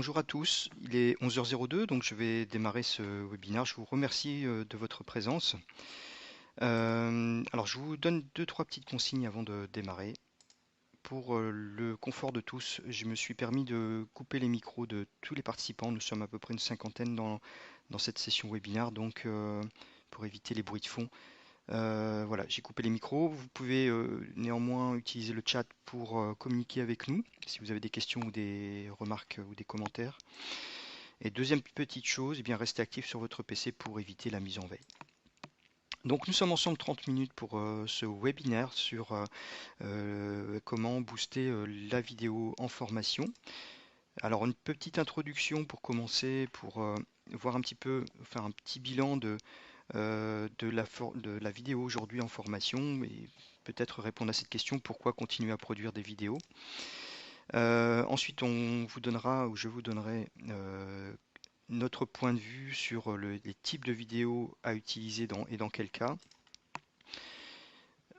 bonjour à tous, il est 11h02, donc je vais démarrer ce webinaire. Je vous remercie de votre présence. Alors je vous donne deux, trois petites consignes avant de démarrer. Pour le confort de tous, je me suis permis de couper les micros de tous les participants. Nous sommes à peu près une cinquantaine dans cette session webinaire, donc pour éviter les bruits de fond. Voilà, j'ai coupé les micros. Vous pouvez néanmoins utiliser le chat pour communiquer avec nous si vous avez des questions ou des remarques ou des commentaires. Et deuxième petite chose, eh bien, restez actif sur votre PC pour éviter la mise en veille. Donc nous sommes ensemble 30 minutes pour ce webinaire sur comment booster la vidéo en formation. Alors une petite introduction pour commencer, pour voir un petit peu, faire un petit bilan de la vidéo aujourd'hui en formation et peut-être répondre à cette question, pourquoi continuer à produire des vidéos. Ensuite, on vous donnera, ou je vous donnerai notre point de vue sur les types de vidéos à utiliser et dans quel cas.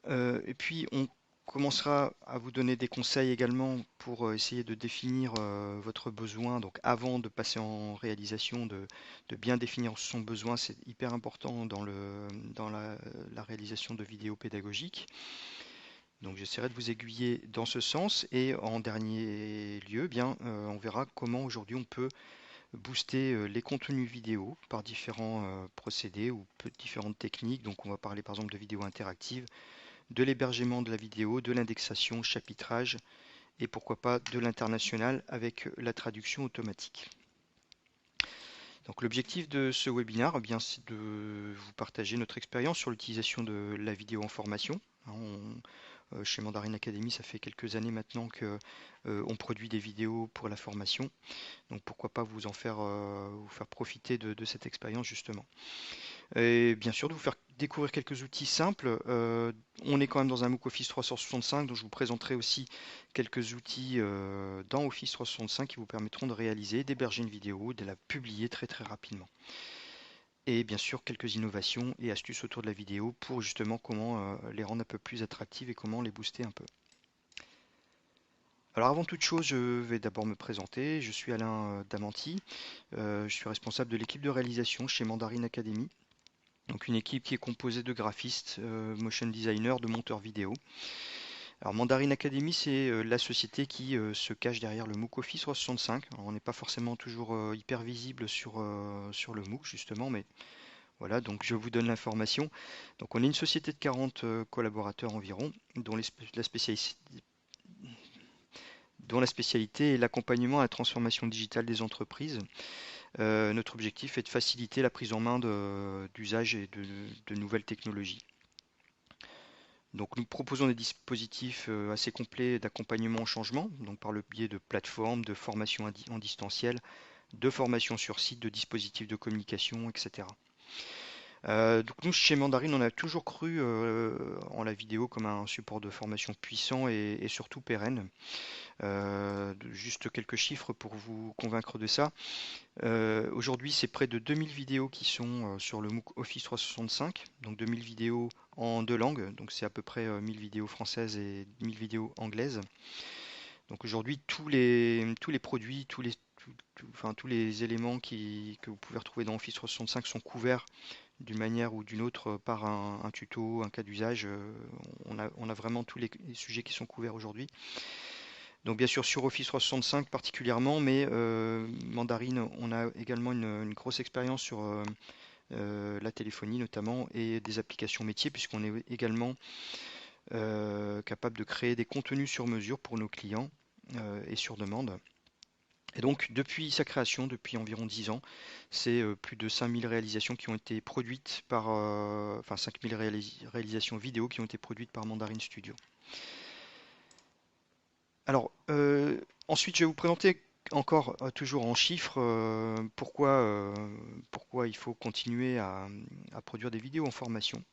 Et puis, on commencera à vous donner des conseils également pour essayer de définir votre besoin. Donc, avant de passer en réalisation, de bien définir son besoin, c'est hyper important dans la réalisation de vidéos pédagogiques. Donc, j'essaierai de vous aiguiller dans ce sens. Et en dernier lieu, bien, on verra comment aujourd'hui on peut booster les contenus vidéo par différents procédés ou différentes techniques. Donc on va parler par exemple de vidéos interactives, de l'hébergement de la vidéo, de l'indexation, chapitrage et pourquoi pas de l'international avec la traduction automatique. Donc l'objectif de ce webinaire, eh bien, c'est de vous partager notre expérience sur l'utilisation de la vidéo en formation. Chez Mandarin Academy, ça fait quelques années maintenant que on produit des vidéos pour la formation. Donc pourquoi pas vous faire profiter de cette expérience justement. Et bien sûr de vous faire découvrir quelques outils simples. On est quand même dans un MOOC Office 365, donc je vous présenterai aussi quelques outils dans Office 365 qui vous permettront de réaliser, d'héberger une vidéo, de la publier très très rapidement. Et bien sûr quelques innovations et astuces autour de la vidéo pour justement comment les rendre un peu plus attractives et comment les booster un peu. Alors avant toute chose, je vais d'abord me présenter. Je suis Alain Damanti. Je suis responsable de l'équipe de réalisation chez Mandarin Academy. Donc une équipe qui est composée de graphistes, motion designers, de monteurs vidéo. Alors Mandarin Academy, c'est la société qui se cache derrière le MOOC Office 365. Alors, on n'est pas forcément toujours hyper visible sur le MOOC justement, mais voilà, donc je vous donne l'information. Donc on est une société de 40 collaborateurs environ, dont la spécialité est l'accompagnement à la transformation digitale des entreprises. Notre objectif est de faciliter la prise en main d'usages et de nouvelles technologies. Donc nous proposons des dispositifs assez complets d'accompagnement au changement, donc par le biais de plateformes, de formations en distanciel, de formations sur site, de dispositifs de communication, etc. Donc nous, chez Mandarin, on a toujours cru en la vidéo comme un support de formation puissant et surtout pérenne. Juste quelques chiffres pour vous convaincre de ça. Aujourd'hui, c'est près de 2000 vidéos qui sont sur le MOOC Office 365, donc 2000 vidéos en deux langues, donc c'est à peu près 1000 vidéos françaises et 1000 vidéos anglaises. Donc aujourd'hui, tous les produits, tous les éléments que vous pouvez retrouver dans Office 365 sont couverts d'une manière ou d'une autre par un tuto, un cas d'usage. On a vraiment tous les sujets qui sont couverts aujourd'hui. Donc bien sûr sur Office 365 particulièrement, mais Mandarin, on a également une grosse expérience sur la téléphonie notamment et des applications métiers puisqu'on est également capable de créer des contenus sur mesure pour nos clients et sur demande. Et donc depuis sa création, depuis environ 10 ans, c'est plus de 5000 réalisations qui ont été produites par, enfin 5000 réalisations vidéo qui ont été produites par Mandarin Studio. Alors, ensuite, je vais vous présenter encore, toujours en chiffres, pourquoi il faut continuer à produire des vidéos en formation.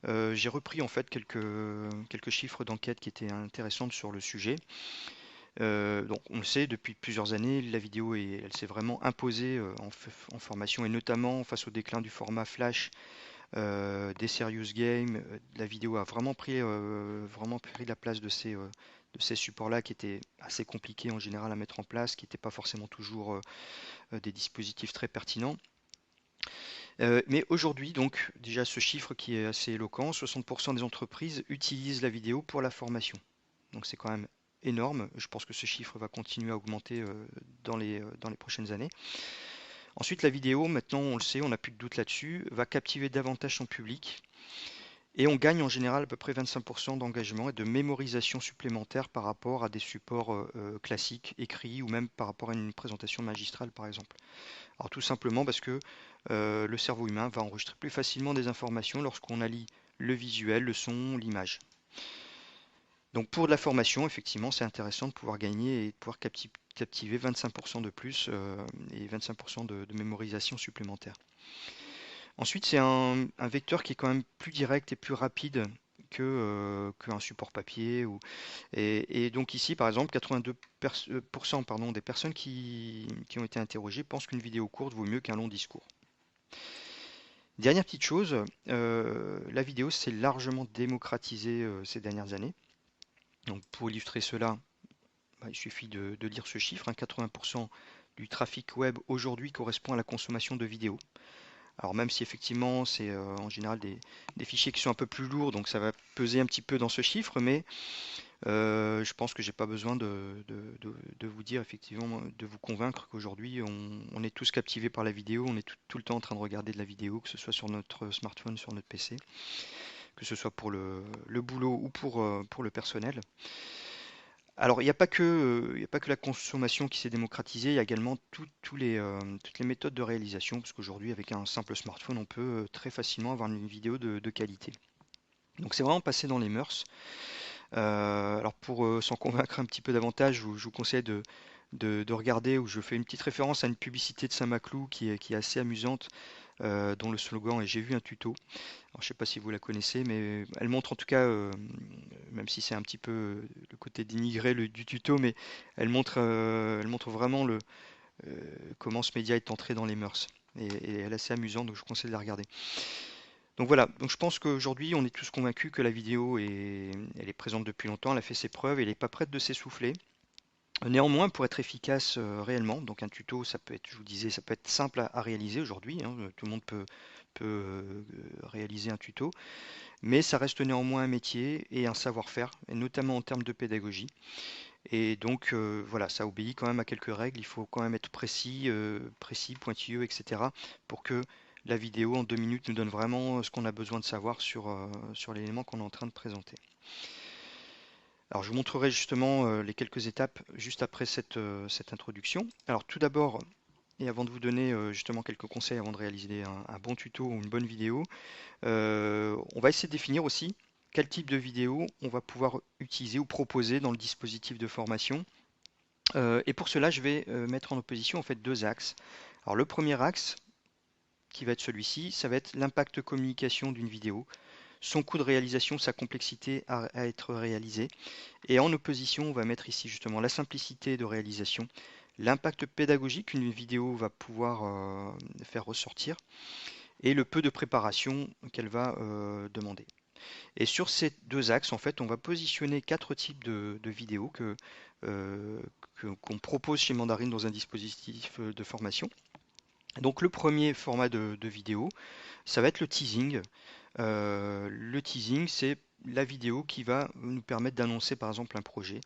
J'ai repris en fait quelques chiffres d'enquête qui étaient intéressantes sur le sujet. Donc, on le sait, depuis plusieurs années, la vidéo elle s'est vraiment imposée en formation et notamment face au déclin du format flash, des serious games. La vidéo a vraiment pris la place de ces ces supports-là qui étaient assez compliqués en général à mettre en place, qui n'étaient pas forcément toujours des dispositifs très pertinents. Mais aujourd'hui, donc, déjà ce chiffre qui est assez éloquent, 60% des entreprises utilisent la vidéo pour la formation. Donc c'est quand même énorme. Je pense que ce chiffre va continuer à augmenter dans les prochaines années. Ensuite, la vidéo, maintenant on le sait, on n'a plus de doute là-dessus, va captiver davantage son public. Et on gagne en général à peu près 25% d'engagement et de mémorisation supplémentaire par rapport à des supports classiques, écrits, ou même par rapport à une présentation magistrale par exemple. Alors tout simplement parce que le cerveau humain va enregistrer plus facilement des informations lorsqu'on allie le visuel, le son, l'image. Donc pour de la formation, effectivement, c'est intéressant de pouvoir gagner et de pouvoir captiver 25% de plus et 25% de mémorisation supplémentaire. Ensuite, c'est un vecteur qui est quand même plus direct et plus rapide qu'un support papier. Et donc ici, par exemple, 82% pardon, des personnes qui ont été interrogées pensent qu'une vidéo courte vaut mieux qu'un long discours. Dernière petite chose, la vidéo s'est largement démocratisée ces dernières années. Donc pour illustrer cela, il suffit de lire ce chiffre, hein, 80% du trafic web aujourd'hui correspond à la consommation de vidéos. Alors même si effectivement c'est en général des fichiers qui sont un peu plus lourds, donc ça va peser un petit peu dans ce chiffre, mais je pense que j'ai pas besoin de vous dire effectivement, de vous convaincre qu'aujourd'hui on est tous captivés par la vidéo, on est tout le temps en train de regarder de la vidéo, que ce soit sur notre smartphone, sur notre PC, que ce soit pour le boulot ou pour le personnel. Alors, il y a pas que la consommation qui s'est démocratisée, il y a également toutes les méthodes de réalisation, parce qu'aujourd'hui, avec un simple smartphone, on peut très facilement avoir une vidéo de qualité. Donc, c'est vraiment passé dans les mœurs. Alors, pour s'en convaincre un petit peu davantage, je vous conseille de regarder, où je fais une petite référence à une publicité de Saint-Maclou qui est assez amusante, dont le slogan est «J'ai vu un tuto». Alors, je ne sais pas si vous la connaissez, mais elle montre en tout cas, même si c'est un petit peu le côté dénigré du tuto, mais elle montre vraiment comment ce média est entré dans les mœurs. Et elle est assez amusante, donc je vous conseille de la regarder. Donc voilà, donc je pense qu'aujourd'hui on est tous convaincus que la vidéo elle est présente depuis longtemps, elle a fait ses preuves, elle n'est pas prête de s'essouffler. Néanmoins, pour être efficace réellement, donc un tuto, ça peut être, je vous disais, ça peut être simple à réaliser aujourd'hui, hein, tout le monde peut réaliser un tuto. Mais ça reste néanmoins un métier et un savoir-faire, et notamment en termes de pédagogie. Et donc voilà, ça obéit quand même à quelques règles. Il faut quand même être précis, pointilleux, etc. pour que la vidéo en 2 minutes nous donne vraiment ce qu'on a besoin de savoir sur l'élément qu'on est en train de présenter. Alors je vous montrerai justement les quelques étapes juste après cette introduction. Alors tout d'abord, et avant de vous donner justement quelques conseils avant de réaliser un bon tuto ou une bonne vidéo, on va essayer de définir aussi quel type de vidéo on va pouvoir utiliser ou proposer dans le dispositif de formation. Et pour cela, je vais mettre en opposition en fait deux axes. Alors le premier axe, qui va être celui-ci, ça va être l'impact communication d'une vidéo, son coût de réalisation, sa complexité à être réalisée. Et en opposition, on va mettre ici justement la simplicité de réalisation, l'impact pédagogique qu'une vidéo va pouvoir faire ressortir, et le peu de préparation qu'elle va demander. Et sur ces deux axes, en fait, on va positionner quatre types de vidéos euh, qu'on propose chez Mandarine dans un dispositif de formation. Donc le premier format de vidéo, ça va être le teasing. Le teasing, c'est la vidéo qui va nous permettre d'annoncer par exemple un projet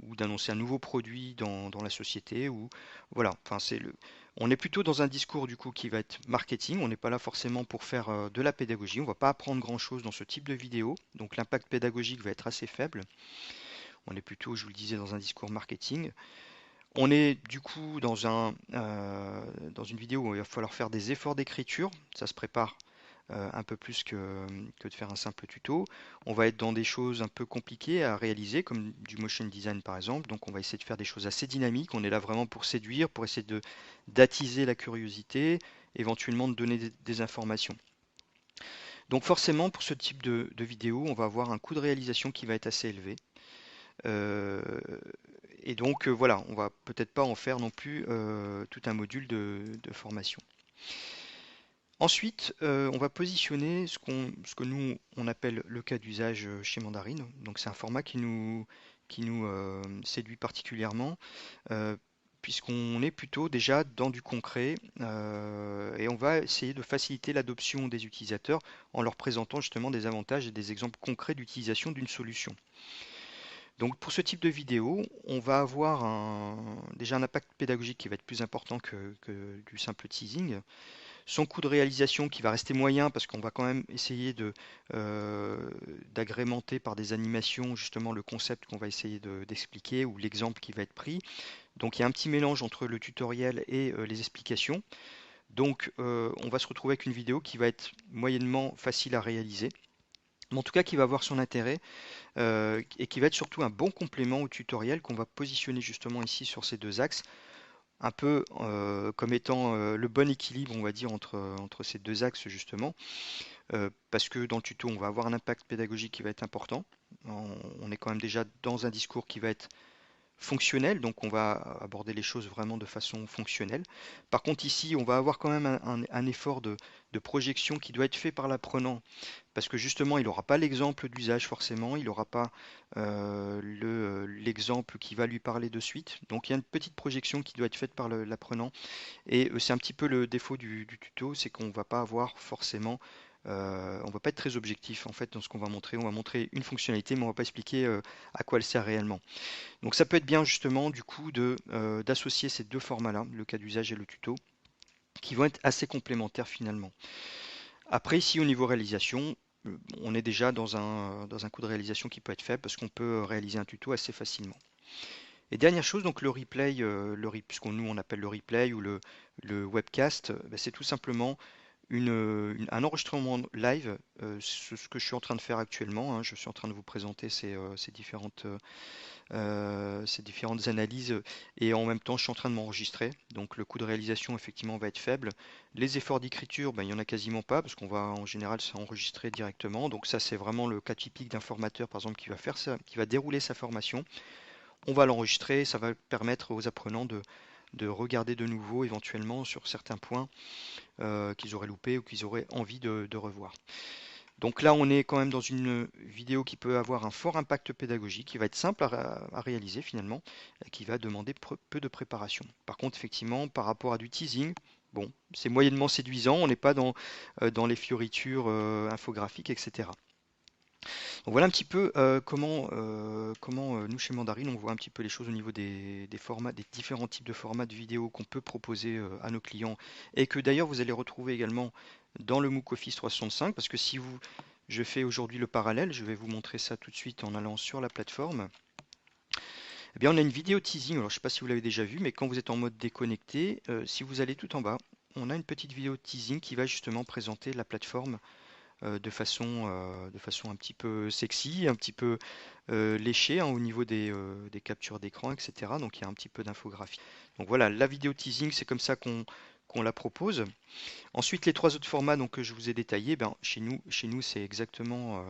ou d'annoncer un nouveau produit dans la société. Ou voilà, enfin on est plutôt dans un discours du coup qui va être marketing. On n'est pas là forcément pour faire de la pédagogie. On ne va pas apprendre grand-chose dans ce type de vidéo. Donc l'impact pédagogique va être assez faible. On est plutôt, je vous le disais, dans un discours marketing. On est du coup dans une vidéo où il va falloir faire des efforts d'écriture. Ça se prépare un peu plus que de faire un simple tuto. On va être dans des choses un peu compliquées à réaliser, comme du motion design par exemple. Donc on va essayer de faire des choses assez dynamiques. On est là vraiment pour séduire, pour essayer d'attiser la curiosité, éventuellement de donner des informations. Donc forcément, pour ce type de vidéo, on va avoir un coût de réalisation qui va être assez élevé. Euh, et donc voilà, on va peut-être pas en faire non plus tout un module de formation. Ensuite, on va positionner ce que nous on appelle le cas d'usage chez Mandarine. Donc c'est un format séduit particulièrement, euh, puisqu'on est plutôt déjà dans du concret et on va essayer de faciliter l'adoption des utilisateurs en leur présentant justement des avantages et des exemples concrets d'utilisation d'une solution. Donc pour ce type de vidéo, on va avoir déjà un impact pédagogique qui va être plus important que du simple teasing. Son coût de réalisation qui va rester moyen parce qu'on va quand même essayer d'agrémenter par des animations justement le concept qu'on va essayer d'expliquer ou l'exemple qui va être pris. Donc il y a un petit mélange entre le tutoriel et les explications. Donc on va se retrouver avec une vidéo qui va être moyennement facile à réaliser, mais en tout cas qui va avoir son intérêt et qui va être surtout un bon complément au tutoriel qu'on va positionner justement ici sur ces deux axes, un peu comme étant le bon équilibre, on va dire, entre ces deux axes justement, parce que dans le tuto, on va avoir un impact pédagogique qui va être important. On est quand même déjà dans un discours qui va être fonctionnel, donc on va aborder les choses vraiment de façon fonctionnelle. Par contre ici, on va avoir quand même un effort de projection qui doit être fait par l'apprenant, parce que justement, il n'aura pas l'exemple d'usage forcément, il n'aura pas l'exemple qui va lui parler de suite. Donc il y a une petite projection qui doit être faite par l'apprenant, et c'est un petit peu le défaut du tuto, c'est qu'on ne va pas avoir forcément on va pas être très objectif en fait dans ce qu'on va montrer. On va montrer une fonctionnalité, mais on va pas expliquer à quoi elle sert réellement. Donc ça peut être bien justement du coup d'associer ces deux formats-là, le cas d'usage et le tuto, qui vont être assez complémentaires finalement. Après, ici au niveau réalisation, on est déjà dans un coût de réalisation qui peut être faible parce qu'on peut réaliser un tuto assez facilement. Et dernière chose, donc le replay, puisqu'on nous on appelle le replay ou le webcast, c'est tout simplement un enregistrement live, ce que je suis en train de faire actuellement, hein. Je suis en train de vous présenter ces différentes analyses et en même temps je suis en train de m'enregistrer. Donc le coût de réalisation effectivement va être faible. Les efforts d'écriture, ben, il n'y en a quasiment pas parce qu'on va en général s'enregistrer directement. Donc ça c'est vraiment le cas typique d'un formateur par exemple qui va faire ça, qui va dérouler sa formation. On va l'enregistrer, ça va permettre aux apprenants de regarder de nouveau éventuellement sur certains points qu'ils auraient loupés ou qu'ils auraient envie de revoir. Donc là, on est quand même dans une vidéo qui peut avoir un fort impact pédagogique, qui va être simple à réaliser finalement, et qui va demander peu de préparation. Par contre, effectivement, par rapport à du teasing, bon, c'est moyennement séduisant, on n'est pas dans les fioritures infographiques, etc. Donc voilà un petit peu comment nous chez Mandarine on voit un petit peu les choses au niveau des formats, des différents types de formats de vidéos qu'on peut proposer à nos clients et que d'ailleurs vous allez retrouver également dans le MOOC Office 365 parce que je fais aujourd'hui le parallèle, je vais vous montrer ça tout de suite en allant sur la plateforme. Eh bien on a une vidéo teasing, alors je ne sais pas si vous l'avez déjà vu, mais quand vous êtes en mode déconnecté, si vous allez tout en bas, on a une petite vidéo teasing qui va justement présenter la plateforme de façon un petit peu sexy, un petit peu léchée hein, au niveau des captures d'écran, etc. Donc il y a un petit peu d'infographie. Donc voilà, la vidéo teasing, c'est comme ça qu'on la propose. Ensuite, les trois autres formats donc, que je vous ai détaillés, ben, chez nous c'est exactement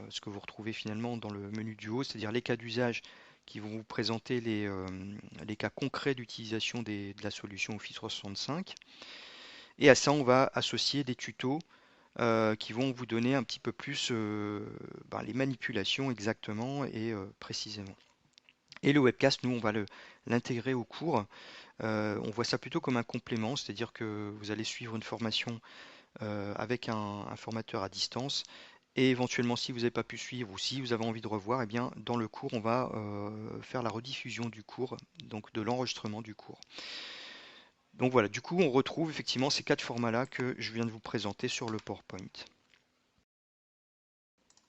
ce que vous retrouvez finalement dans le menu du haut, c'est-à-dire les cas d'usage qui vont vous présenter les cas concrets d'utilisation de la solution Office 365. Et à ça, on va associer des tutos qui vont vous donner un petit peu plus les manipulations exactement et précisément. Et le webcast, nous, on va l'intégrer au cours. On voit ça plutôt comme un complément, c'est-à-dire que vous allez suivre une formation avec un formateur à distance. Et éventuellement, si vous n'avez pas pu suivre ou si vous avez envie de revoir, eh bien, dans le cours, on va faire la rediffusion du cours, donc de l'enregistrement du cours. Donc voilà, du coup, on retrouve effectivement ces quatre formats-là que je viens de vous présenter sur le PowerPoint.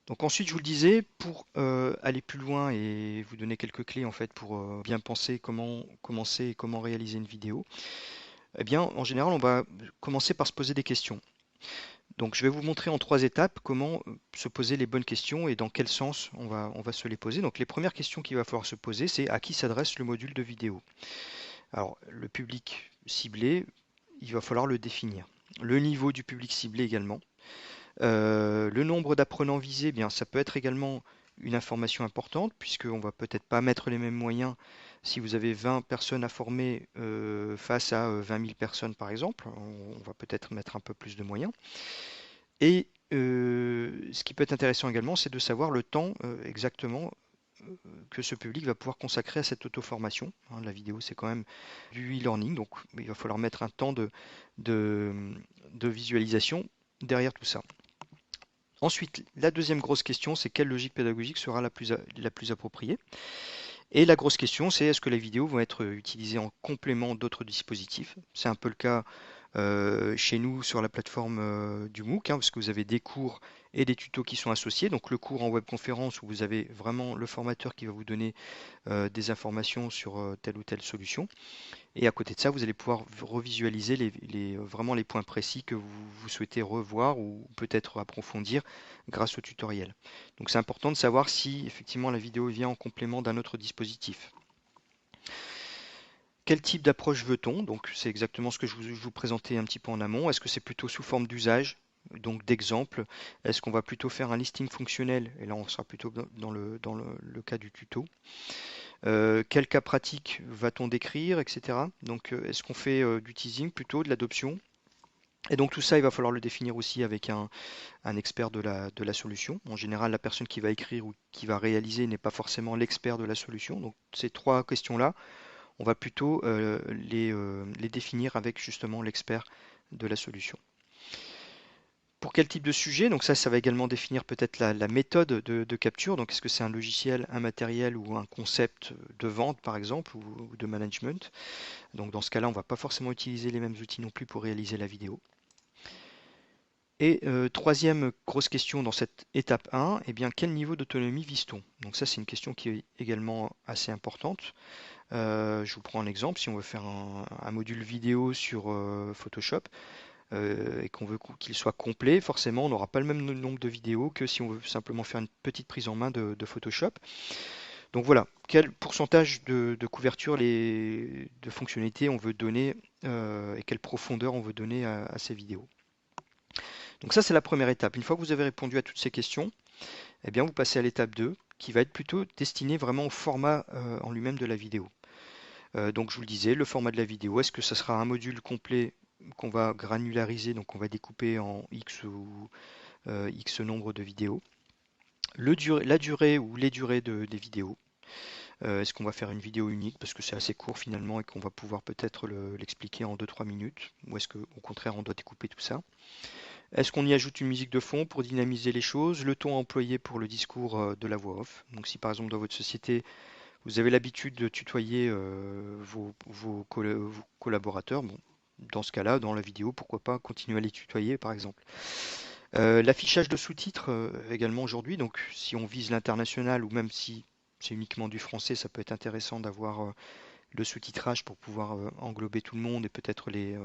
Donc ensuite, je vous le disais, pour aller plus loin et vous donner quelques clés en fait pour bien penser comment commencer et comment réaliser une vidéo, eh bien, en général, on va commencer par se poser des questions. Donc, je vais vous montrer en trois étapes comment se poser les bonnes questions et dans quel sens on va se les poser. Donc, les premières questions qu'il va falloir se poser, c'est à qui s'adresse le module de vidéo. Alors, le public ciblé, il va falloir le définir. Le niveau du public ciblé également. Le nombre d'apprenants visés, eh bien, ça peut être également une information importante, puisqu'on ne va peut-être pas mettre les mêmes moyens si vous avez 20 personnes à former face à 20 000 personnes, par exemple. On va peut-être mettre un peu plus de moyens. Et ce qui peut être intéressant également, c'est de savoir le temps exactement que ce public va pouvoir consacrer à cette auto-formation. Hein. La vidéo, c'est quand même du e-learning, donc il va falloir mettre un temps de, de visualisation derrière tout ça. Ensuite, la deuxième grosse question, c'est quelle logique pédagogique sera la plus appropriée? Et la grosse question, c'est est-ce que les vidéos vont être utilisées en complément d'autres dispositifs? C'est un peu le cas chez nous sur la plateforme du MOOC, hein, parce que vous avez des cours et des tutos qui sont associés. Donc le cours en webconférence où vous avez vraiment le formateur qui va vous donner des informations sur telle ou telle solution. Et à côté de ça, vous allez pouvoir revisualiser vraiment les points précis que vous souhaitez revoir ou peut-être approfondir grâce au tutoriel. Donc c'est important de savoir si effectivement la vidéo vient en complément d'un autre dispositif. Quel type d'approche veut-on? Donc c'est exactement ce que je vous présentais un petit peu en amont. Est-ce que c'est plutôt sous forme d'usage, donc d'exemple? Est-ce qu'on va plutôt faire un listing fonctionnel? Et là on sera plutôt dans le cas du tuto. Quel cas pratique va-t-on décrire, etc. Donc est-ce qu'on fait du teasing plutôt, de l'adoption? Et donc tout ça, il va falloir le définir aussi avec un expert de la solution. En général, la personne qui va écrire ou qui va réaliser n'est pas forcément l'expert de la solution. Donc ces trois questions-là, on va plutôt les définir avec justement l'expert de la solution. Pour quel type de sujet? Donc ça va également définir peut-être la méthode de capture. Donc est-ce que c'est un logiciel, un matériel ou un concept de vente par exemple ou de management? Donc dans ce cas-là, on ne va pas forcément utiliser les mêmes outils non plus pour réaliser la vidéo. Et troisième grosse question dans cette étape 1, eh bien, quel niveau d'autonomie vise-t-on? Donc ça, c'est une question qui est également assez importante. Je vous prends un exemple. Si on veut faire un module vidéo sur Photoshop et qu'on veut qu'il soit complet, forcément, on n'aura pas le même nombre de vidéos que si on veut simplement faire une petite prise en main de Photoshop. Donc voilà, quel pourcentage de couverture de fonctionnalités on veut donner et quelle profondeur on veut donner à ces vidéos. Donc ça, c'est la première étape. Une fois que vous avez répondu à toutes ces questions, eh bien, vous passez à l'étape 2, qui va être plutôt destinée vraiment au format en lui-même de la vidéo. Donc je vous le disais, le format de la vidéo, est-ce que ça sera un module complet qu'on va granulariser, donc on va découper en X ou X nombre de vidéos. La durée ou les durées des vidéos. Est-ce qu'on va faire une vidéo unique parce que c'est assez court finalement et qu'on va pouvoir peut-être l'expliquer en 2-3 minutes? Ou est-ce qu'au contraire on doit découper tout ça? Est-ce qu'on y ajoute une musique de fond pour dynamiser les choses? Le ton employé pour le discours de la voix off. Donc si par exemple dans votre société vous avez l'habitude de tutoyer vos collaborateurs, bon, dans ce cas-là, dans la vidéo, pourquoi pas continuer à les tutoyer par exemple. L'affichage de sous-titres également aujourd'hui, donc si on vise l'international ou même si c'est uniquement du français, ça peut être intéressant d'avoir le sous-titrage pour pouvoir englober tout le monde et peut-être les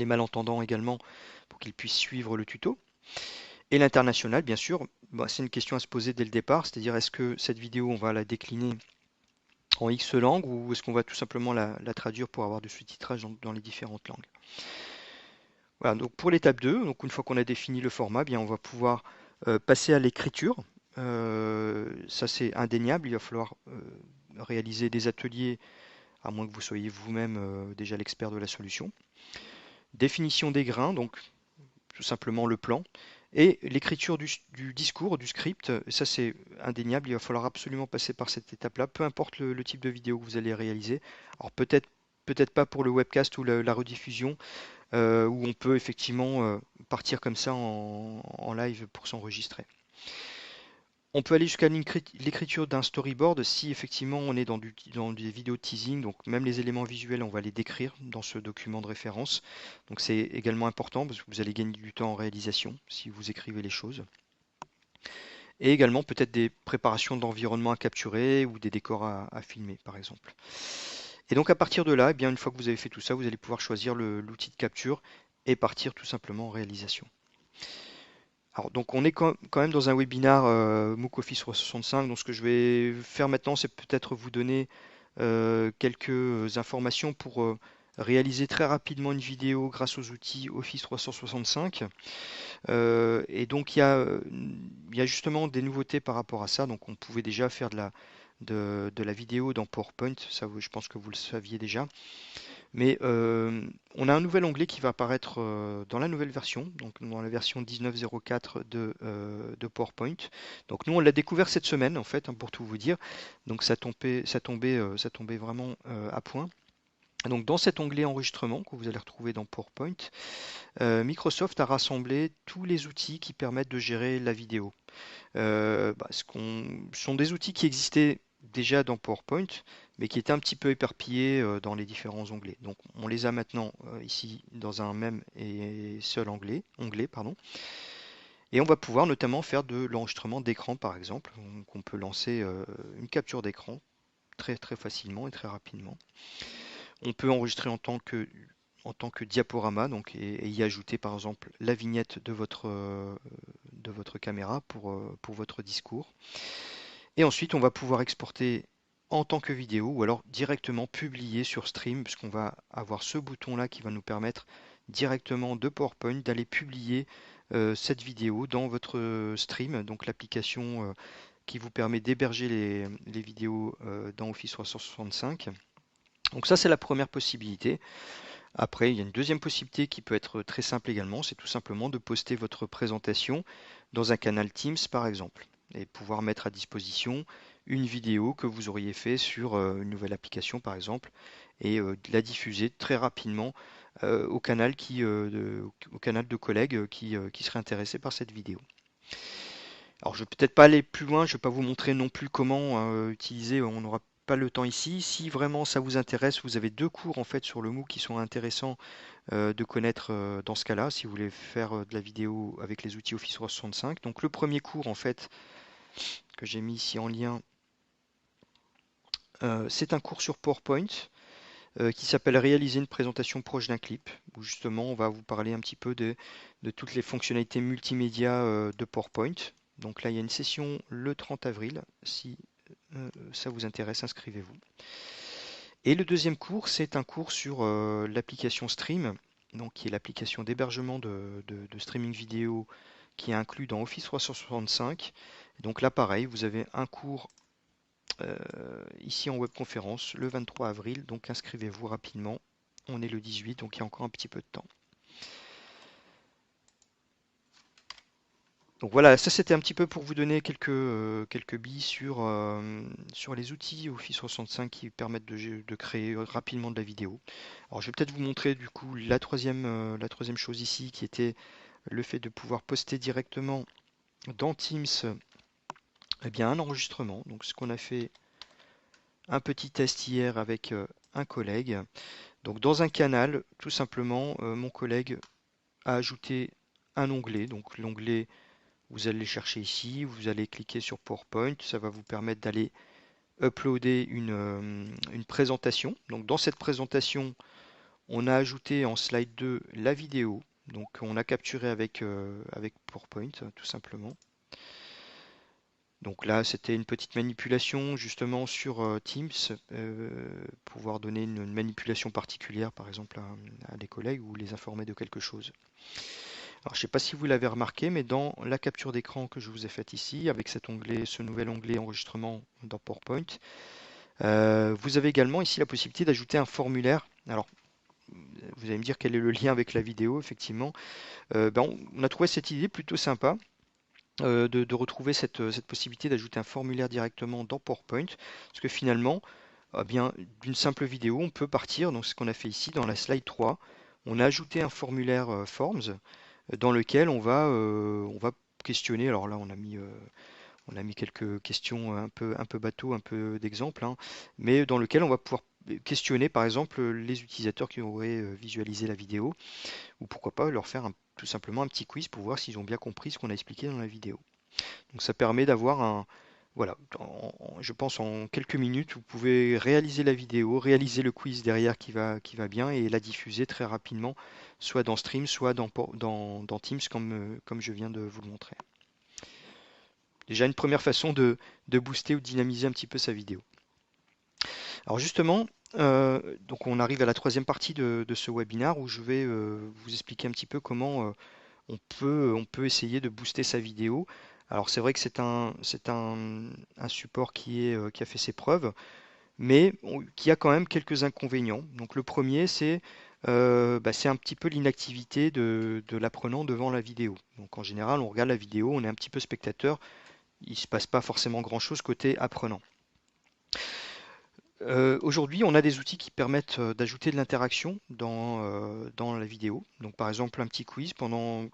malentendants également pour qu'ils puissent suivre le tuto. Et l'international, bien sûr, bah, c'est une question à se poser dès le départ, c'est-à-dire est-ce que cette vidéo, on va la décliner en X langues ou est-ce qu'on va tout simplement la traduire pour avoir du sous-titrage dans les différentes langues. Voilà, donc pour l'étape 2, donc une fois qu'on a défini le format, bien on va pouvoir passer à l'écriture. Ça c'est indéniable, il va falloir réaliser des ateliers, à moins que vous soyez vous-même déjà l'expert de la solution. Définition des grains, donc tout simplement le plan. Et l'écriture du discours, du script, ça c'est indéniable, il va falloir absolument passer par cette étape-là, peu importe le type de vidéo que vous allez réaliser. Alors peut-être pas pour le webcast ou la rediffusion, où on peut effectivement partir comme ça en live pour s'enregistrer. On peut aller jusqu'à l'écriture d'un storyboard si effectivement on est dans des vidéos de teasing, donc même les éléments visuels, on va les décrire dans ce document de référence. Donc c'est également important parce que vous allez gagner du temps en réalisation si vous écrivez les choses. Et également peut-être des préparations d'environnement à capturer ou des décors à filmer par exemple. Et donc à partir de là, eh bien, une fois que vous avez fait tout ça, vous allez pouvoir choisir l'outil de capture et partir tout simplement en réalisation. Alors, donc on est quand même dans un webinar MOOC Office 365, donc ce que je vais faire maintenant, c'est peut-être vous donner quelques informations pour réaliser très rapidement une vidéo grâce aux outils Office 365. Et donc il y a justement des nouveautés par rapport à ça, donc on pouvait déjà faire de la vidéo dans PowerPoint, ça je pense que vous le saviez déjà. Mais on a un nouvel onglet qui va apparaître dans la nouvelle version, donc dans la version 19.04 de PowerPoint. Donc nous, on l'a découvert cette semaine, en fait, hein, pour tout vous dire. Donc ça tombait vraiment à point. Donc dans cet onglet enregistrement que vous allez retrouver dans PowerPoint, Microsoft a rassemblé tous les outils qui permettent de gérer la vidéo. Ce sont des outils qui existaient déjà dans PowerPoint, mais qui étaient un petit peu éparpillés dans les différents onglets. Donc on les a maintenant ici dans un même et seul onglet, pardon. Et on va pouvoir notamment faire de l'enregistrement d'écran par exemple. Donc on peut lancer une capture d'écran très très facilement et très rapidement. On peut enregistrer en tant que diaporama donc, et y ajouter par exemple la vignette de votre caméra pour votre discours. Et ensuite, on va pouvoir exporter en tant que vidéo ou alors directement publier sur Stream, puisqu'on va avoir ce bouton-là qui va nous permettre directement de PowerPoint d'aller publier cette vidéo dans votre Stream, donc l'application qui vous permet d'héberger les vidéos dans Office 365. Donc ça, c'est la première possibilité. Après, il y a une deuxième possibilité qui peut être très simple également, c'est tout simplement de poster votre présentation dans un canal Teams par exemple, et pouvoir mettre à disposition une vidéo que vous auriez fait sur une nouvelle application par exemple, et la diffuser très rapidement au canal de collègues qui seraient intéressés par cette vidéo. Alors je vais peut-être pas aller plus loin, je ne vais pas vous montrer non plus comment utiliser, on n'aura pas le temps ici. Si vraiment ça vous intéresse, vous avez deux cours en fait sur le MOOC qui sont intéressants de connaître dans ce cas-là, si vous voulez faire de la vidéo avec les outils Office 365. Donc le premier cours en fait que j'ai mis ici en lien, c'est un cours sur PowerPoint qui s'appelle Réaliser une présentation proche d'un clip, où justement on va vous parler un petit peu de toutes les fonctionnalités multimédia de PowerPoint. Donc là il y a une session le 30 avril, si ça vous intéresse, inscrivez-vous. Et le deuxième cours, c'est un cours sur l'application Stream, donc qui est l'application d'hébergement de streaming vidéo qui est inclus dans Office 365. Donc là, pareil, vous avez un cours ici en webconférence le 23 avril, donc inscrivez-vous rapidement. On est le 18, donc il y a encore un petit peu de temps. Donc voilà, ça c'était un petit peu pour vous donner quelques billes sur les outils Office 365 qui permettent de créer rapidement de la vidéo. Alors je vais peut-être vous montrer du coup la troisième chose ici qui était le fait de pouvoir poster directement dans Teams eh bien, un enregistrement. Donc ce qu'on a fait un petit test hier avec un collègue. Donc dans un canal, tout simplement, mon collègue a ajouté un onglet. Donc l'onglet, vous allez le chercher ici, vous allez cliquer sur PowerPoint, ça va vous permettre d'aller uploader une présentation. Donc dans cette présentation, on a ajouté en slide 2 la vidéo. Donc on a capturé avec PowerPoint, tout simplement. Donc là, c'était une petite manipulation justement sur Teams, pouvoir donner une manipulation particulière, par exemple, à des collègues ou les informer de quelque chose. Alors, je ne sais pas si vous l'avez remarqué, mais dans la capture d'écran que je vous ai faite ici, avec cet onglet, ce nouvel onglet enregistrement dans PowerPoint, vous avez également ici la possibilité d'ajouter un formulaire. Alors, vous allez me dire quel est le lien avec la vidéo, effectivement. On a trouvé cette idée plutôt sympa. De retrouver cette possibilité d'ajouter un formulaire directement dans PowerPoint, parce que finalement, eh bien, d'une simple vidéo, on peut partir, donc ce qu'on a fait ici dans la slide 3, on a ajouté un formulaire Forms dans lequel on va questionner, alors là on a mis quelques questions un peu bateau, un peu d'exemple, hein, mais dans lequel on va pouvoir questionner par exemple les utilisateurs qui auraient visualisé la vidéo, ou pourquoi pas leur faire tout simplement un petit quiz pour voir s'ils ont bien compris ce qu'on a expliqué dans la vidéo. Donc ça permet d'avoir voilà, je pense en quelques minutes, vous pouvez réaliser la vidéo, réaliser le quiz derrière qui va bien et la diffuser très rapidement, soit dans Stream, soit dans Teams comme je viens de vous le montrer. Déjà une première façon de booster ou de dynamiser un petit peu sa vidéo. Alors justement, donc on arrive à la troisième partie de ce webinaire où je vais vous expliquer un petit peu comment on peut essayer de booster sa vidéo. Alors c'est vrai que c'est un support qui a fait ses preuves. mais qui a quand même quelques inconvénients. Donc le premier, c'est un petit peu l'inactivité de l'apprenant devant la vidéo. Donc en général, on regarde la vidéo, on est un petit peu spectateur, il ne se passe pas forcément grand-chose côté apprenant. Aujourd'hui, on a des outils qui permettent d'ajouter de l'interaction dans la vidéo. Donc, par exemple, un petit quiz pendant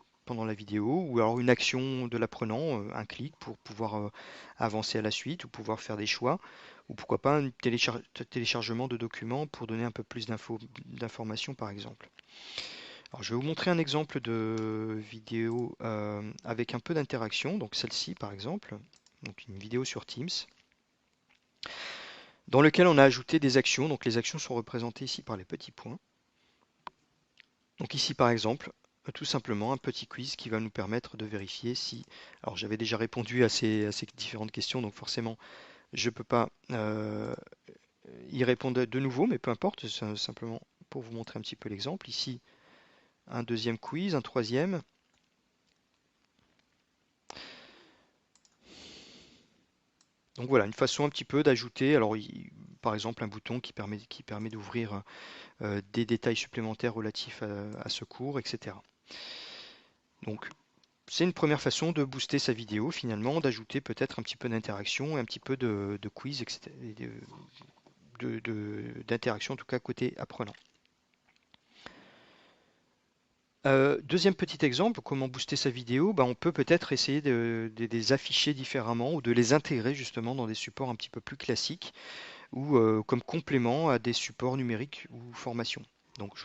la vidéo, ou alors une action de l'apprenant, un clic pour pouvoir avancer à la suite, ou pouvoir faire des choix, ou pourquoi pas un téléchargement de documents pour donner un peu plus d'informations, par exemple. Alors, je vais vous montrer un exemple de vidéo avec un peu d'interaction. Donc, celle-ci, par exemple, donc une vidéo sur Teams dans lequel on a ajouté des actions. Donc les actions sont représentées ici par les petits points. Donc ici par exemple, tout simplement un petit quiz qui va nous permettre de vérifier si... Alors j'avais déjà répondu à ces différentes questions, donc forcément je ne peux pas y répondre de nouveau, mais peu importe, c'est simplement pour vous montrer un petit peu l'exemple. Ici un deuxième quiz, un troisième. Donc voilà, une façon un petit peu d'ajouter, alors par exemple un bouton qui permet d'ouvrir des détails supplémentaires relatifs à ce cours, etc. Donc c'est une première façon de booster sa vidéo finalement, d'ajouter peut-être un petit peu d'interaction et un petit peu de quiz, etc., d'interaction en tout cas côté apprenant. Deuxième petit exemple, comment booster sa vidéo, on peut peut-être essayer de les afficher différemment ou de les intégrer justement dans des supports un petit peu plus classiques ou comme complément à des supports numériques ou formation. Donc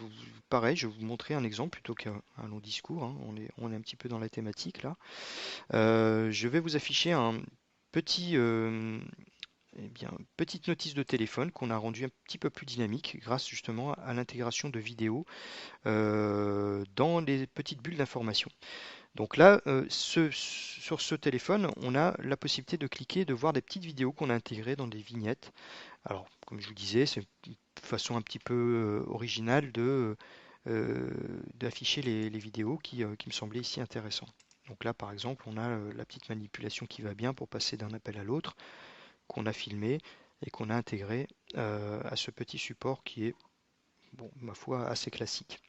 pareil, je vais vous montrer un exemple plutôt qu'un long discours, hein. On est un petit peu dans la thématique là. Je vais vous afficher un petit, petite notice de téléphone qu'on a rendu un petit peu plus dynamique grâce justement à l'intégration de vidéos dans les petites bulles d'information. Donc là, sur ce téléphone, on a la possibilité de cliquer, de voir des petites vidéos qu'on a intégrées dans des vignettes. Alors, comme je vous disais, c'est une façon un petit peu originale euh, d'afficher les vidéos qui me semblaient ici intéressantes. Donc là, par exemple, on a la petite manipulation qui va bien pour passer d'un appel à l'autre, qu'on a filmé et qu'on a intégré à ce petit support qui est, bon, ma foi, assez classique.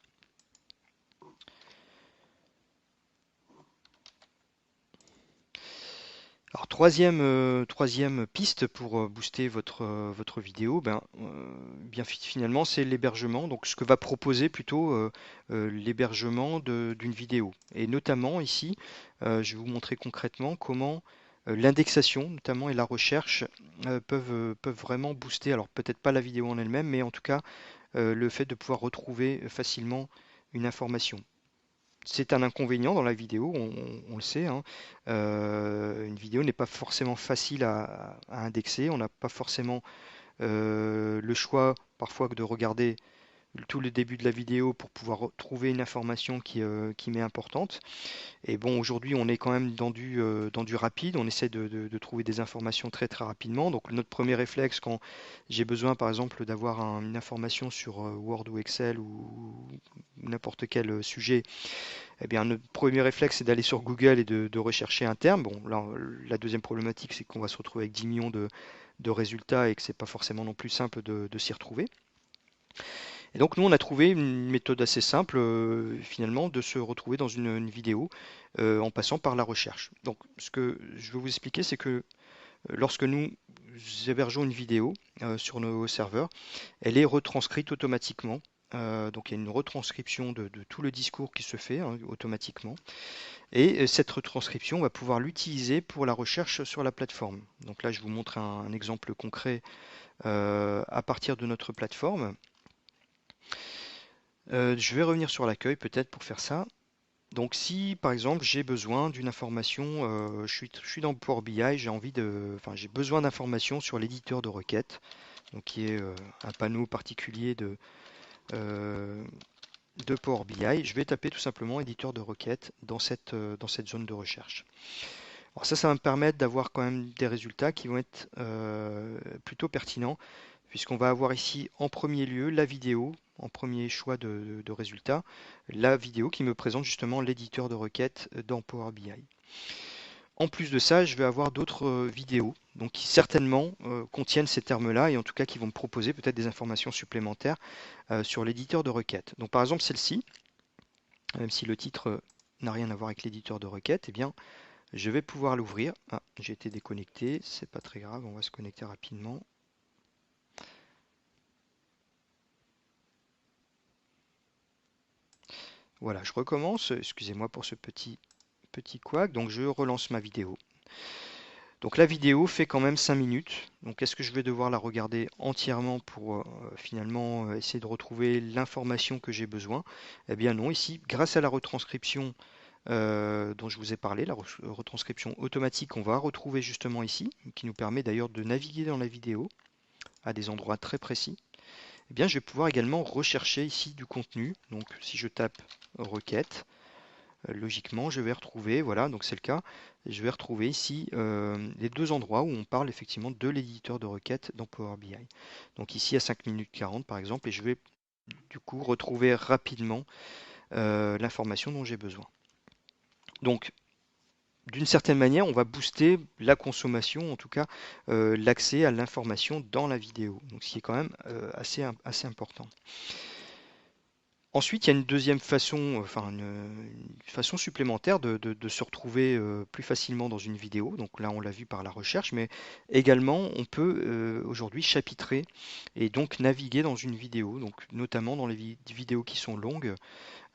Alors troisième piste pour booster votre vidéo, bien finalement c'est l'hébergement. Donc ce que va proposer plutôt l'hébergement d'une vidéo. Et notamment ici, je vais vous montrer concrètement comment l'indexation notamment et la recherche peuvent vraiment booster. Alors peut-être pas la vidéo en elle-même, mais en tout cas le fait de pouvoir retrouver facilement une information. C'est un inconvénient dans la vidéo, on le sait, hein. Une vidéo n'est pas forcément facile à indexer. On n'a pas forcément le choix parfois que de regarder tout le début de la vidéo pour pouvoir trouver une information qui m'est importante. Et bon, aujourd'hui, on est quand même dans du rapide. On essaie de trouver des informations très très rapidement. Donc notre premier réflexe quand j'ai besoin, par exemple, d'avoir une information sur Word ou Excel ou n'importe quel sujet, eh bien, notre premier réflexe, c'est d'aller sur Google et de rechercher un terme. Bon, là, la deuxième problématique, c'est qu'on va se retrouver avec 10 millions de résultats et que c'est pas forcément non plus simple de s'y retrouver. Et donc, nous, on a trouvé une méthode assez simple, finalement, de se retrouver dans une vidéo en passant par la recherche. Donc, ce que je veux vous expliquer, c'est que lorsque nous hébergeons une vidéo sur nos serveurs, elle est retranscrite automatiquement. Donc il y a une retranscription de tout le discours qui se fait hein, automatiquement. Et cette retranscription, on va pouvoir l'utiliser pour la recherche sur la plateforme. Donc là, je vous montre un exemple concret à partir de notre plateforme. Je vais revenir sur l'accueil peut-être pour faire ça. Donc si par exemple j'ai besoin d'une information, je suis dans Power BI, j'ai besoin d'informations sur l'éditeur de requêtes, donc qui est un panneau particulier euh, de Power BI. Je vais taper tout simplement éditeur de requêtes dans cette zone de recherche. Alors ça va me permettre d'avoir quand même des résultats qui vont être plutôt pertinents, puisqu'on va avoir ici en premier lieu la vidéo, en premier choix de résultats, la vidéo qui me présente justement l'éditeur de requêtes dans Power BI. En plus de ça, je vais avoir d'autres vidéos, donc qui certainement contiennent ces termes-là et en tout cas qui vont me proposer peut-être des informations supplémentaires sur l'éditeur de requêtes. Donc par exemple celle-ci, même si le titre n'a rien à voir avec l'éditeur de requêtes, eh bien je vais pouvoir l'ouvrir. Ah, j'ai été déconnecté, c'est pas très grave, on va se connecter rapidement. Voilà, je recommence. Excusez-moi pour ce petit couac. Donc je relance ma vidéo. Donc la vidéo fait quand même 5 minutes. Donc est-ce que je vais devoir la regarder entièrement pour finalement essayer de retrouver l'information que j'ai besoin? Eh bien non, ici, grâce à la retranscription dont je vous ai parlé, la retranscription automatique, on va retrouver justement ici, qui nous permet d'ailleurs de naviguer dans la vidéo à des endroits très précis. Eh bien, je vais pouvoir également rechercher ici du contenu. Donc si je tape requête, logiquement, je vais retrouver, voilà, donc c'est le cas, je vais retrouver ici les deux endroits où on parle effectivement de l'éditeur de requête dans Power BI. Donc ici à 5 minutes 40 par exemple, et je vais du coup retrouver rapidement l'information dont j'ai besoin. Donc d'une certaine manière, on va booster la consommation, en tout cas l'accès à l'information dans la vidéo, donc ce qui est quand même assez important. Ensuite, il y a une deuxième façon, enfin une façon supplémentaire de se retrouver plus facilement dans une vidéo. Donc là, on l'a vu par la recherche, mais également, on peut aujourd'hui chapitrer et donc naviguer dans une vidéo, donc notamment dans les vidéos qui sont longues.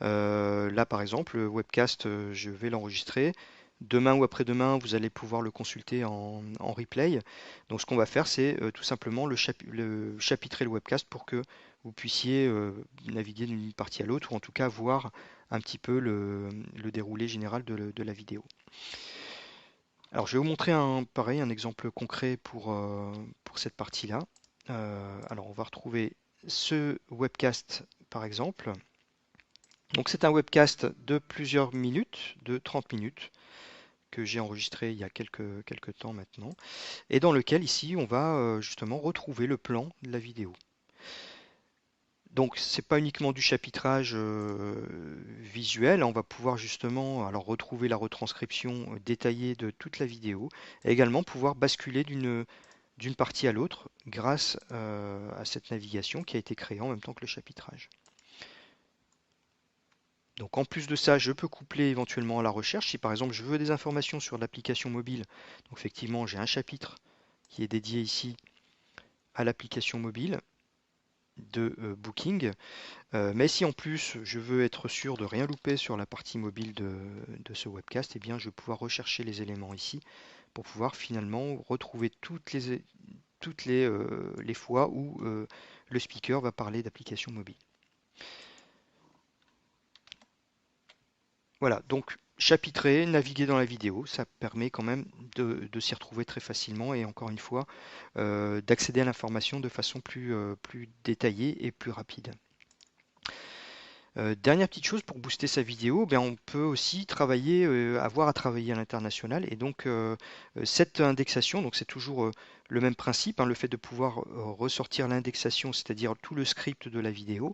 Là, par exemple, le webcast, je vais l'enregistrer. Demain ou après-demain, vous allez pouvoir le consulter en replay. Donc, ce qu'on va faire, c'est tout simplement chapitrer le webcast pour que vous puissiez naviguer d'une partie à l'autre, ou en tout cas voir un petit peu le déroulé général de la vidéo. Alors, je vais vous montrer pareil, un exemple concret pour cette partie-là. Alors, on va retrouver ce webcast, par exemple. Donc c'est un webcast de plusieurs minutes, de 30 minutes, que j'ai enregistré il y a quelques temps maintenant, et dans lequel ici on va justement retrouver le plan de la vidéo. Donc c'est pas uniquement du chapitrage visuel, on va pouvoir justement alors retrouver la retranscription détaillée de toute la vidéo, et également pouvoir basculer d'une partie à l'autre grâce à cette navigation qui a été créée en même temps que le chapitrage. Donc en plus de ça, je peux coupler éventuellement à la recherche. Si par exemple je veux des informations sur l'application mobile, donc effectivement j'ai un chapitre qui est dédié ici à l'application mobile de Booking. Mais si en plus je veux être sûr de rien louper sur la partie mobile de ce webcast, eh bien je vais pouvoir rechercher les éléments ici pour pouvoir finalement retrouver les fois où le speaker va parler d'application mobile. Voilà, donc chapitrer, naviguer dans la vidéo, ça permet quand même de s'y retrouver très facilement et encore une fois d'accéder à l'information de façon plus détaillée et plus rapide. Dernière petite chose pour booster sa vidéo, ben on peut aussi travailler, avoir à travailler à l'international et donc cette indexation, donc c'est toujours le même principe, hein, le fait de pouvoir ressortir l'indexation, c'est-à-dire tout le script de la vidéo,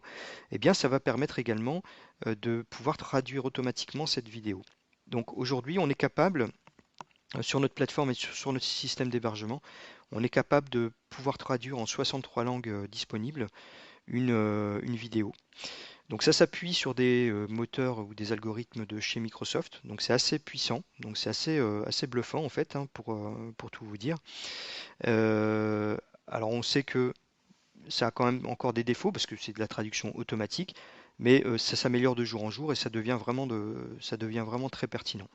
eh bien ça va permettre également de pouvoir traduire automatiquement cette vidéo. Donc aujourd'hui, on est capable, sur notre plateforme et sur notre système d'hébergement, on est capable de pouvoir traduire en 63 langues disponibles une vidéo. Donc ça s'appuie sur des moteurs ou des algorithmes de chez Microsoft. Donc c'est assez puissant, donc c'est assez bluffant en fait, hein, pour tout vous dire. Euh, alors on sait que ça a quand même encore des défauts parce que c'est de la traduction automatique, mais ça s'améliore de jour en jour et ça devient vraiment très pertinent.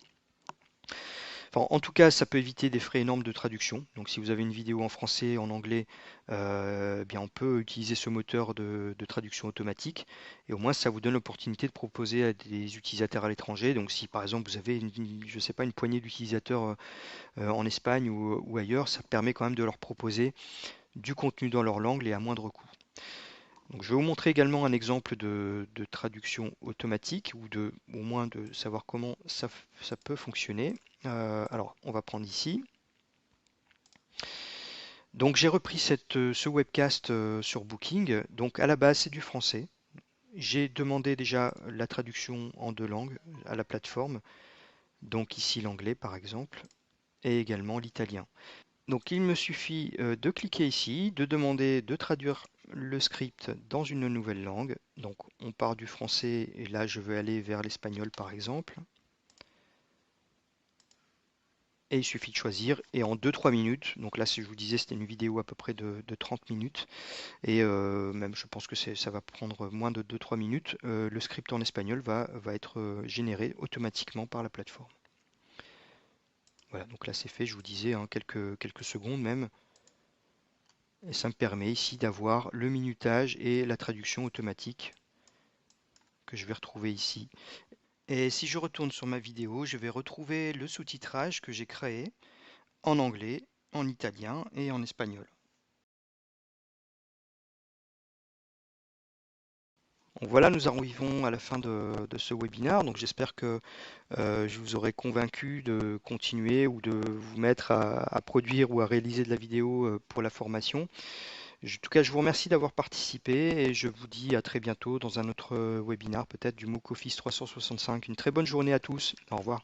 Enfin, en tout cas, ça peut éviter des frais énormes de traduction. Donc, si vous avez une vidéo en français, en anglais, eh bien, on peut utiliser ce moteur de traduction automatique. Et au moins, ça vous donne l'opportunité de proposer à des utilisateurs à l'étranger. Donc, si par exemple vous avez, je sais pas, une poignée d'utilisateurs en Espagne ou ailleurs, ça permet quand même de leur proposer du contenu dans leur langue et à moindre coût. Donc, je vais vous montrer également un exemple de traduction automatique ou au moins de savoir comment ça peut fonctionner. Alors, on va prendre ici. Donc, j'ai repris ce webcast sur Booking. Donc, à la base, c'est du français. J'ai demandé déjà la traduction en 2 langues à la plateforme. Donc, ici, l'anglais, par exemple. et également l'italien. Donc il me suffit de cliquer ici, de demander de traduire le script dans une nouvelle langue. Donc on part du français et là je veux aller vers l'espagnol par exemple. Et il suffit de choisir et en 2-3 minutes, donc là si je vous disais c'était une vidéo à peu près de 30 minutes et même je pense que ça va prendre moins de 2-3 minutes, le script en espagnol va être généré automatiquement par la plateforme. Voilà, donc là c'est fait, je vous disais, hein, quelques secondes même. Et ça me permet ici d'avoir le minutage et la traduction automatique que je vais retrouver ici. Et si je retourne sur ma vidéo, je vais retrouver le sous-titrage que j'ai créé en anglais, en italien et en espagnol. Donc voilà, nous arrivons à la fin de ce webinaire. Donc j'espère que je vous aurai convaincu de continuer ou de vous mettre à produire ou à réaliser de la vidéo pour la formation. En tout cas, je vous remercie d'avoir participé et je vous dis à très bientôt dans un autre webinaire, peut-être du MOOC Office 365. Une très bonne journée à tous. Au revoir.